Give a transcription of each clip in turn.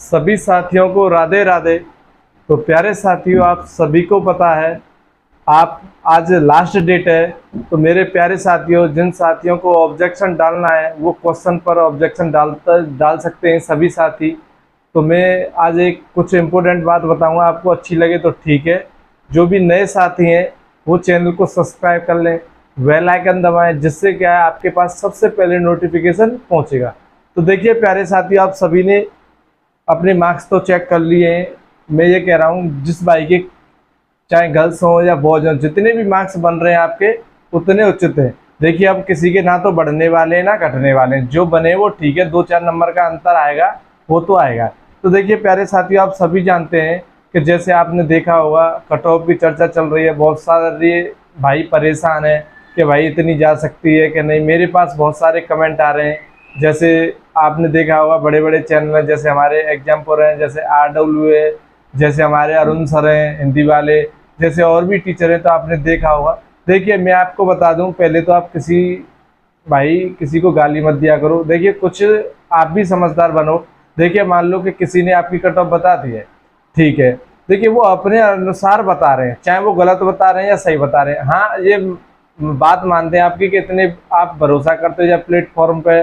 सभी साथियों को राधे राधे। तो प्यारे साथियों, आप सभी को पता है आप आज लास्ट डेट है। तो मेरे प्यारे साथियों, जिन साथियों को ऑब्जेक्शन डालना है वो क्वेश्चन पर ऑब्जेक्शन डाल सकते हैं सभी साथी। तो मैं आज एक कुछ इम्पोर्टेंट बात बताऊंगा, आपको अच्छी लगे तो ठीक है। जो भी नए साथी हैं वो चैनल को सब्सक्राइब कर लें, बेल आइकन दबाएं, जिससे क्या है आपके पास सबसे पहले नोटिफिकेशन पहुंचेगा। तो देखिए प्यारे साथियों, आप सभी ने अपने मार्क्स तो चेक कर लिए हैं। मैं ये कह रहा हूँ, जिस भाई के चाहे गर्ल्स हों या बॉयज हों, जितने भी मार्क्स बन रहे हैं आपके उतने उचित हैं। देखिए अब किसी के ना तो बढ़ने वाले हैं ना घटने वाले हैं, जो बने वो ठीक है, 2-4 नंबर का अंतर आएगा वो तो आएगा। तो देखिए प्यारे साथियों, आप सभी जानते हैं कि जैसे आपने देखा होगा कट ऑफ की चर्चा चल रही है, बहुत सारे भाई परेशान है कि भाई इतनी जा सकती है कि नहीं। मेरे पास बहुत सारे कमेंट आ रहे हैं, जैसे आपने देखा होगा बड़े बड़े चैनल हैं, जैसे हमारे एग्जाम्पल हैं, जैसे RW है, जैसे हमारे अरुण सर हैं हिंदी वाले, जैसे और भी टीचर हैं, तो आपने देखा होगा। देखिए मैं आपको बता दूं, पहले तो आप किसी को गाली मत दिया करो। देखिए कुछ आप भी समझदार बनो। देखिए मान लो कि किसी ने आपकी कट ऑफ बता दी है, ठीक है, देखिए वो अपने अनुसार बता रहे हैं, चाहे वो गलत बता रहे हैं या सही बता रहे हैं। हाँ, ये बात मानते हैं आपकी कि इतने आप भरोसा करते हो या प्लेटफॉर्म पे,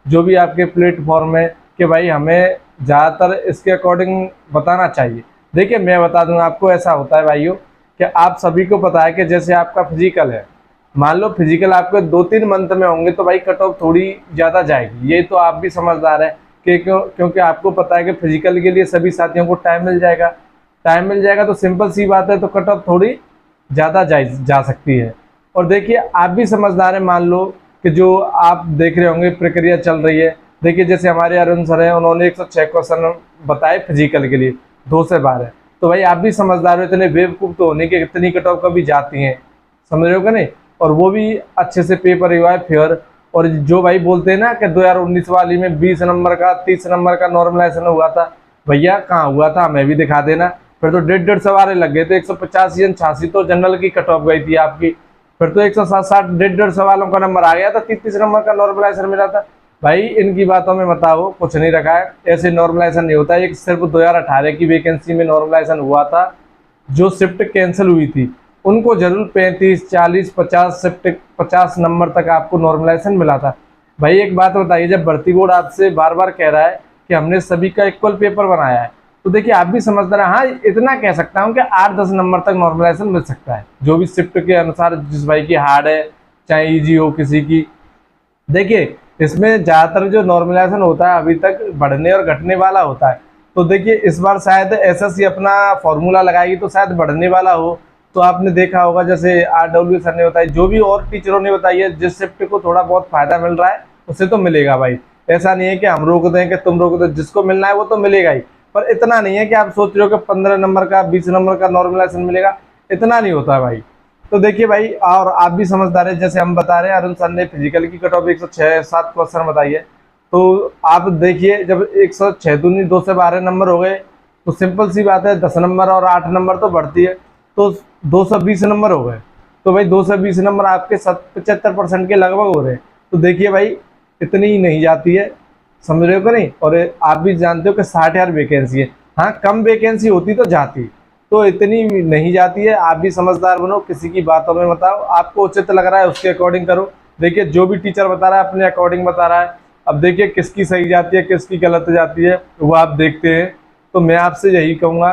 जो भी आपके प्लेटफॉर्म है, कि भाई हमें ज़्यादातर इसके अकॉर्डिंग बताना चाहिए। देखिए मैं बता दूं आपको, ऐसा होता है भाइयों कि आप सभी को पता है कि जैसे आपका फिजिकल है, मान लो फिजिकल आपके 2-3 मंथ में होंगे तो भाई कट ऑफ थोड़ी ज़्यादा जाएगी। ये तो आप भी समझदार है कि क्योंकि आपको पता है कि फिजिकल के लिए सभी साथियों को टाइम मिल जाएगा। टाइम मिल जाएगा तो सिंपल सी बात है, तो कट ऑफ थोड़ी ज़्यादा जा सकती है। और देखिए आप भी समझदार हैं, मान लो कि जो आप देख रहे होंगे प्रक्रिया चल रही है। देखिए जैसे हमारे अरुण सर हैं, उन्होंने 106 क्वेश्चन बताए फिजिकल के लिए 2 से 12। तो भाई आप भी समझदार हो, इतने बेवकूफ़ तो होने के इतनी कट ऑफ कभी जाती हैं, समझ रहे हो कि नहीं। और वो भी अच्छे से पेपर हुआ है फेयर। और जो भाई बोलते हैं ना कि 2019 वाली में 20 नंबर का 30 नंबर का नॉर्मलाइजेशन हुआ था, भैया कहाँ हुआ था, हमें भी दिखा देना। फिर तो 1.5 सवाल लग गए थे, 185 या 86 तो जनरल की कट ऑफ गई थी आपकी। फिर तो 160 1.5 सवालों का नंबर आ गया था, 30 नंबर का नॉर्मलाइजेशन मिला था। भाई इनकी बातों में बताओ, कुछ नहीं रखा है, ऐसे नॉर्मलाइजेशन नहीं होता है। एक सिर्फ 2018 की वैकेंसी में नॉर्मलाइजेशन हुआ था, जो शिफ्ट कैंसिल हुई थी, उनको जरूर 35, 40, 50 शिफ्ट 50 नंबर तक आपको नॉर्मलाइजेशन मिला था। भाई एक बात बताइए, जब भर्ती बोर्ड आपसे बार बार कह रहा है कि हमने सभी का इक्वल पेपर बनाया है, तो देखिए आप भी समझदार हैं। हाँ, इतना कह सकता हूँ कि 8-10 नंबर तक नॉर्मलाइजेशन मिल सकता है, जो भी शिफ्ट के अनुसार, जिस भाई की हार्ड है चाहे ईजी हो किसी की। देखिए इसमें ज़्यादातर जो नॉर्मलाइजेशन होता है अभी तक बढ़ने और घटने वाला होता है। तो देखिए इस बार शायद SSC अपना फॉर्मूला लगाएगी तो शायद बढ़ने वाला हो। तो आपने देखा होगा जैसे RW सर ने बताया, जो भी और टीचरों ने बताई है, जिस शिफ्ट को थोड़ा बहुत फायदा मिल रहा है उसे तो मिलेगा भाई। ऐसा नहीं है कि हम रोक दें कि तुम रोक दो, जिसको मिलना है वो तो मिलेगा ही। पर इतना नहीं है कि आप सोच रहे हो कि 15 नंबर का 20 नंबर का नॉर्मलाइजेशन मिलेगा, इतना नहीं होता है भाई। तो देखिए भाई, और आप भी समझदार है, जैसे हम बता रहे हैं, अरुण सर ने फिजिकल की कट ऑफ 106-7 क्वेश्चन बताई है। तो आप देखिए जब 106 दूनी 2 से 12 नंबर हो गए, तो सिंपल सी बात है 10 नंबर और 8 नंबर तो बढ़ती है, तो 220 नंबर हो गए। तो भाई 220 नंबर आपके 75% के लगभग हो रहे हैं। तो देखिए भाई इतनी ही नहीं जाती है, समझ रहे हो कि नहीं। और आप भी जानते हो कि 60,000 वैकेंसी है। हाँ, कम वैकेंसी होती तो जाती, तो इतनी नहीं जाती है। आप भी समझदार बनो, किसी की बातों में बताओ, आपको उचित लग रहा है उसके अकॉर्डिंग करो। देखिए जो भी टीचर बता रहा है अपने अकॉर्डिंग बता रहा है। अब देखिए किसकी सही जाती है किसकी गलत जाती है वो आप देखते हैं। तो मैं आपसे यही कहूँगा,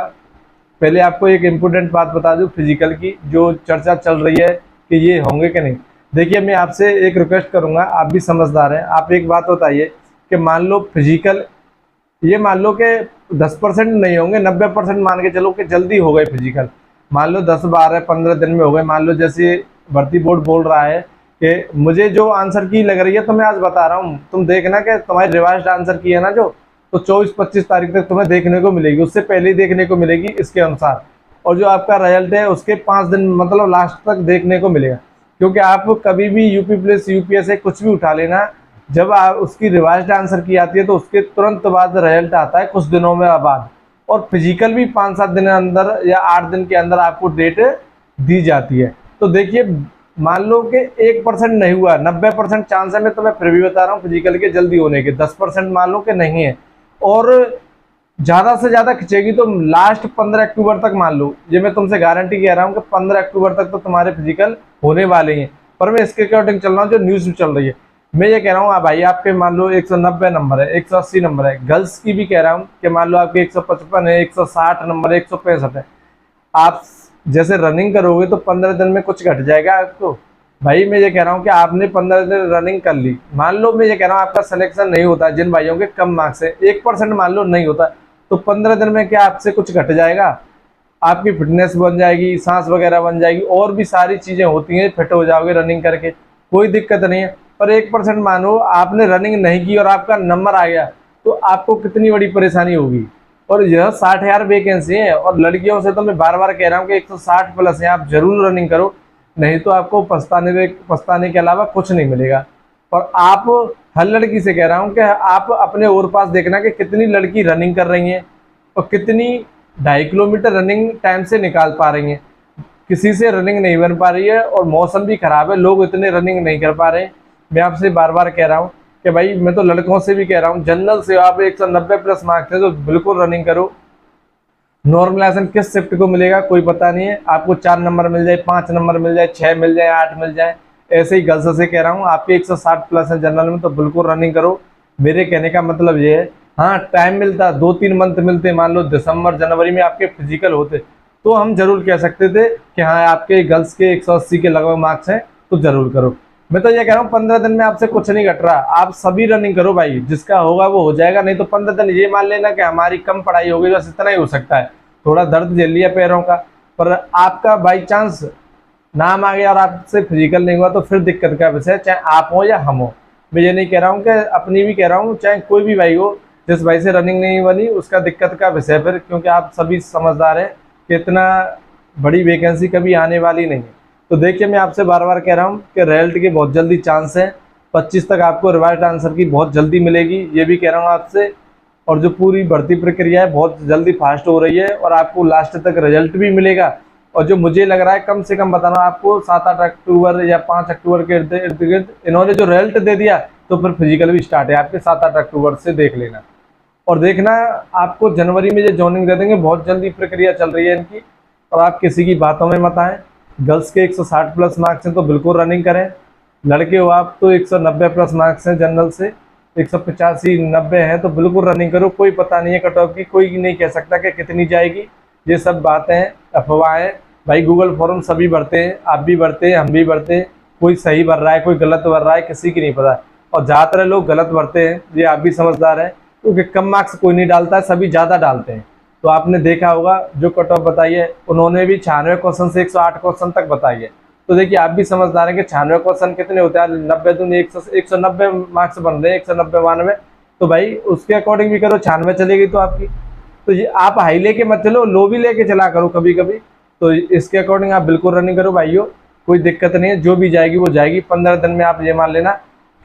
पहले आपको एक इम्पोर्टेंट बात बता दूं, फिजिकल की जो चर्चा चल रही है कि ये होंगे कि नहीं। देखिए मैं आपसे एक रिक्वेस्ट करूँगा, आप भी समझदार हैं, आप एक बात बताइए कि मान लो फिजिकल, ये मान लो कि 10% नहीं होंगे, 90% मान के चलो कि जल्दी हो गए फिजिकल। मान लो 10, 12, 15 दिन में हो गए। मान लो जैसे भर्ती बोर्ड बोल रहा है कि मुझे जो आंसर की लग रही है, तो मैं आज बता रहा हूँ, तुम देखना कि तुम्हारी रिवाइज्ड आंसर की है ना जो, तो 24-25 तारीख तक तुम्हें देखने को मिलेगी, उससे पहले ही देखने को मिलेगी इसके अनुसार। और जो आपका रिजल्ट है उसके 5 दिन मतलब लास्ट तक देखने को मिलेगा। क्योंकि आप कभी भी यूपी प्लस UPSC कुछ भी उठा लेना, जब आप उसकी रिवाइज्ड आंसर की आती है तो उसके तुरंत बाद रिजल्ट आता है कुछ दिनों में बाद। और फिजिकल भी 5-7 दिन के अंदर या 8 दिन के अंदर आपको डेट दी जाती है। तो देखिए मान लो कि 1% नहीं हुआ, 90% चांस है, मैं तुम्हें फिर भी बता रहा हूँ फिजिकल के जल्दी होने के, 10% मान लो कि नहीं है। और ज़्यादा से ज़्यादा खिंचेगी तो लास्ट 15 अक्टूबर तक मान लो, ये मैं तुमसे गारंटी कह रहा हूँ कि 15 अक्टूबर तक तो तुम्हारे फिजिकल होने वाले हैं। पर मैं इसके अकॉर्डिंग चल रहा हूँ जो न्यूज़ चल रही है। मैं ये कह रहा हूँ भाई आपके मान लो 190 नंबर है, 180 नंबर है। गर्ल्स की भी कह रहा हूँ कि मान लो आपके 155 है, 160 नंबर है, 165 है। आप जैसे रनिंग करोगे तो 15 दिन में कुछ घट जाएगा आपको। भाई मैं ये कह रहा हूँ कि आपने 15 दिन रनिंग कर ली, मान लो मैं ये कह रहा हूँ आपका सिलेक्शन नहीं होता, जिन भाइयों के कम मार्क्स है, 1% मान लो नहीं होता, तो 15 दिन में क्या आपसे कुछ घट जाएगा? आपकी फिटनेस बन जाएगी, सांस वगैरह बन जाएगी, और भी सारी चीज़ें होती हैं, फिट हो जाओगे रनिंग करके, कोई दिक्कत नहीं है। पर 1% मानो आपने रनिंग नहीं की और आपका नंबर आ गया तो आपको कितनी बड़ी परेशानी होगी। और यह 60,000 वैकेंसी है, और लड़कियों से तो मैं बार बार कह रहा हूँ कि 160 प्लस है, आप जरूर रनिंग करो, नहीं तो आपको पछताने के अलावा कुछ नहीं मिलेगा। और आप हर लड़की से कह रहा हूँ कि आप अपने और पास देखना कि कितनी लड़की रनिंग कर रही हैं और कितनी 2.5 किलोमीटर रनिंग टाइम से निकाल पा रही हैं। किसी से रनिंग नहीं बन पा रही है, और मौसम भी खराब है, लोग इतने रनिंग नहीं कर पा रहे। मैं आपसे बार बार कह रहा हूँ कि भाई, मैं तो लड़कों से भी कह रहा हूँ, जनरल से आप 190 प्लस मार्क्स है तो बिल्कुल रनिंग करो। नॉर्मलाइजेशन किस शिफ्ट को मिलेगा कोई पता नहीं है, आपको 4 नंबर मिल जाए, 5 नंबर मिल जाए, 6 मिल जाए, 8 मिल जाए। ऐसे ही गर्ल्स से कह रहा हूँ, आपके 160 प्लस है जनरल में तो बिल्कुल रनिंग करो। मेरे कहने का मतलब ये है, हाँ टाइम मिलता, 2-3 मंथ मिलते, मान लो दिसंबर जनवरी में आपके फिजिकल होते, तो हम जरूर कह सकते थे कि हाँ आपके गर्ल्स के 180 के लगभग मार्क्स हैं तो जरूर करो। मैं तो ये कह रहा हूँ 15 दिन में आपसे कुछ नहीं घट रहा, आप सभी रनिंग करो भाई, जिसका होगा वो हो जाएगा। नहीं तो 15 दिन ये मान लेना कि हमारी कम पढ़ाई हो गई, बस इतना ही हो सकता है, थोड़ा दर्द झेल लिया पैरों का, पर आपका बाई चांस नाम आ गया और आपसे फिजिकल नहीं हुआ तो फिर दिक्कत का विषय, चाहे आप हो या हम हो। मैं ये नहीं कह रहा हूँ कि अपनी भी कह रहा हूँ, चाहे कोई भी भाई हो, जिस भाई से रनिंग नहीं बनी उसका दिक्कत का विषय फिर, क्योंकि आप सभी समझदार हैं कि इतना बड़ी वैकेंसी कभी आने वाली नहीं है। तो देखिए, मैं आपसे बार बार कह रहा हूँ कि रिजल्ट के बहुत जल्दी चांस है, 25 तक आपको रिवाइज आंसर की बहुत जल्दी मिलेगी, ये भी कह रहा हूँ आपसे। और जो पूरी भर्ती प्रक्रिया है बहुत जल्दी फास्ट हो रही है, और आपको लास्ट तक रिजल्ट भी मिलेगा। और जो मुझे लग रहा है, कम से कम बताना आपको 7-8 अक्टूबर या 5 अक्टूबर के इर्द गिर्द इन्होंने जो रिजल्ट दे दिया, तो फिर फिजिकल भी स्टार्ट है आपके 7-8 अक्टूबर से, देख लेना। और देखना आपको जनवरी में जो जॉइनिंग दे देंगे, बहुत जल्दी प्रक्रिया चल रही है इनकी। और आप किसी की बातों में मत आएँ। गर्ल्स के 160 प्लस मार्क्स हैं तो बिल्कुल रनिंग करें, लड़के हो आप तो 190 प्लस मार्क्स हैं जनरल से, 185-90 है तो बिल्कुल रनिंग करो। कोई पता नहीं है कट ऑफ की, कोई नहीं कह सकता कि कितनी जाएगी, ये सब बातें हैं, अफवाहें। भाई गूगल फॉर्म सभी भरते हैं, आप भी भरते हैं, हम भी भरते हैं, कोई सही भर रहा है कोई गलत भर रहा है, किसी की नहीं पता। और ज़्यादातर लोग गलत भरते हैं, ये आप भी समझदार हैं, क्योंकि कम मार्क्स कोई नहीं डालता है, सभी ज़्यादा डालते हैं। तो आपने देखा होगा जो कट ऑफ बताई है उन्होंने भी 96 क्वेश्चन से 108 क्वेश्चन तक बताई है। तो देखिए आप भी समझदार हैं कि 96 क्वेश्चन कितने होते हैं, 90 दूनी 190 मार्क्स बन रहे हैं, 190-92। तो भाई उसके अकॉर्डिंग भी करो, 96 चलेगी तो आपकी। तो ये आप हाई लेके मत चलो, लो भी लेके चला करो कभी कभी। तो इसके अकॉर्डिंग आप बिल्कुल रनिंग करो भाइयों, कोई दिक्कत नहीं है, जो भी जाएगी वो जाएगी। 15 दिन में आप ये मान लेना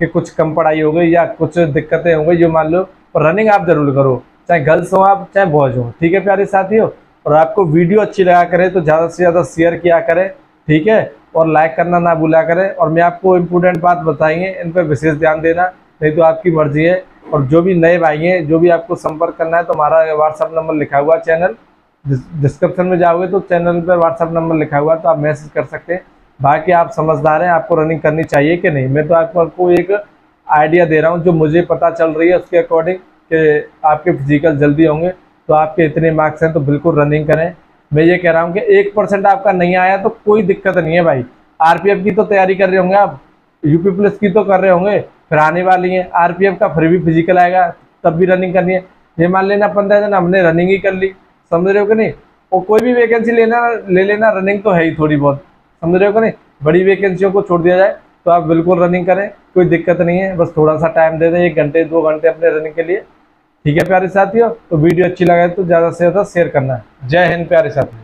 कि कुछ कम पढ़ाई हो गई या कुछ दिक्कतें हो गई, जो मान लो, पर रनिंग आप जरूर करो, चाहे गर्ल्स हो आप चाहे बॉयज हो। ठीक है प्यारे साथियों, और आपको वीडियो अच्छी लगा करे तो ज़्यादा से ज़्यादा शेयर किया करें, ठीक है, और लाइक करना ना भूला करें। और मैं आपको इम्पोर्टेंट बात बताएंगे, इन पर विशेष ध्यान देना, नहीं तो आपकी मर्जी है। और जो भी नए भाई हैं, जो भी आपको संपर्क करना है, तो हमारा व्हाट्सअप नंबर लिखा हुआ चैनल डिस्क्रिप्शन में जाओगे तो चैनल पर व्हाट्सअप नंबर लिखा हुआ है, तो आप मैसेज कर सकते हैं। बाकी आप समझदार हैं, आपको रनिंग करनी चाहिए कि नहीं, मैं तो आपको एक आइडिया दे रहा हूँ जो मुझे पता चल रही है उसके अकॉर्डिंग, कि आपके फिजिकल जल्दी होंगे तो आपके इतने मार्क्स हैं तो बिल्कुल रनिंग करें। मैं ये कह रहा हूँ कि 1% आपका नहीं आया तो कोई दिक्कत नहीं है भाई। आरपीएफ की तो तैयारी कर रहे होंगे आप, यूपी पुलिस की तो कर रहे होंगे, फिर आने वाली है आरपीएफ का, फिर भी फिजिकल आएगा तब भी रनिंग करनी है। ये मान लेना 15 दिन हमने रनिंग ही कर ली, समझ रहे हो कि नहीं। और कोई भी वैकेंसी ले लेना, रनिंग तो है ही थोड़ी बहुत, समझ रहे हो कि नहीं। बड़ी वैकेंसियों को छोड़ दिया जाए तो आप बिल्कुल रनिंग करें, कोई दिक्कत नहीं है, बस थोड़ा सा टाइम दे दें, 1 घंटे 2 घंटे अपने रनिंग के लिए। ठीक है प्यारे साथियों, तो वीडियो अच्छी लगे तो ज़्यादा से ज़्यादा शेयर करना है। जय हिंद प्यारे साथियों।